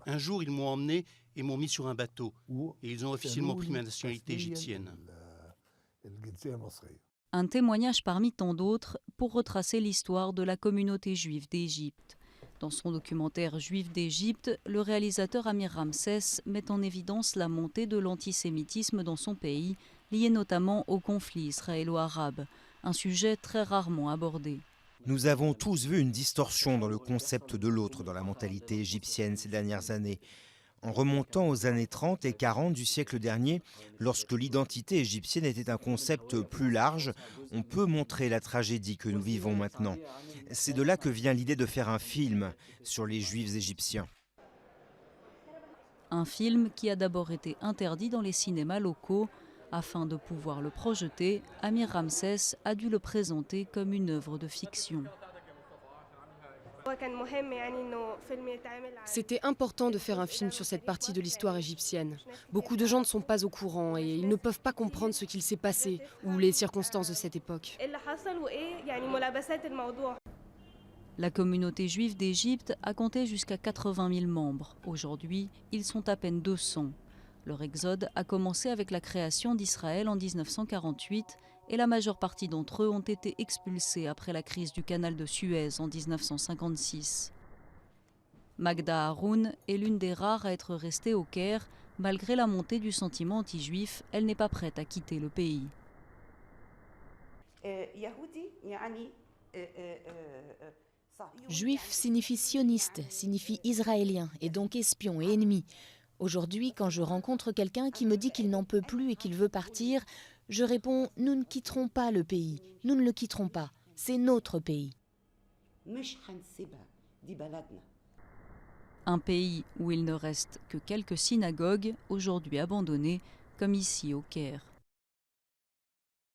Un jour, ils m'ont emmené et m'ont mis sur un bateau. Et ils ont officiellement pris ma nationalité égyptienne. Un témoignage parmi tant d'autres pour retracer l'histoire de la communauté juive d'Égypte. Dans son documentaire Juifs d'Égypte, le réalisateur Amir Ramsès met en évidence la montée de l'antisémitisme dans son pays, lié notamment au conflit israélo-arabe, un sujet très rarement abordé. Nous avons tous vu une distorsion dans le concept de l'autre dans la mentalité égyptienne ces dernières années. En remontant aux années 30 et 40 du siècle dernier, lorsque l'identité égyptienne était un concept plus large, on peut montrer la tragédie que nous vivons maintenant. C'est de là que vient l'idée de faire un film sur les Juifs égyptiens. Un film qui a d'abord été interdit dans les cinémas locaux. Afin de pouvoir le projeter, Amir Ramsès a dû le présenter comme une œuvre de fiction. C'était important de faire un film sur cette partie de l'histoire égyptienne. Beaucoup de gens ne sont pas au courant et ils ne peuvent pas comprendre ce qu'il s'est passé ou les circonstances de cette époque. La communauté juive d'Égypte a compté jusqu'à 80 000 membres. Aujourd'hui, ils sont à peine 200. Leur exode a commencé avec la création d'Israël en 1948 et la majeure partie d'entre eux ont été expulsés après la crise du canal de Suez en 1956. Magda Haroun est l'une des rares à être restée au Caire. Malgré la montée du sentiment anti-juif, elle n'est pas prête à quitter le pays. Juif signifie sioniste, signifie israélien et donc espion et ennemi. Aujourd'hui, quand je rencontre quelqu'un qui me dit qu'il n'en peut plus et qu'il veut partir, je réponds « Nous ne quitterons pas le pays, nous ne le quitterons pas, c'est notre pays ». Un pays où il ne reste que quelques synagogues, aujourd'hui abandonnées, comme ici au Caire.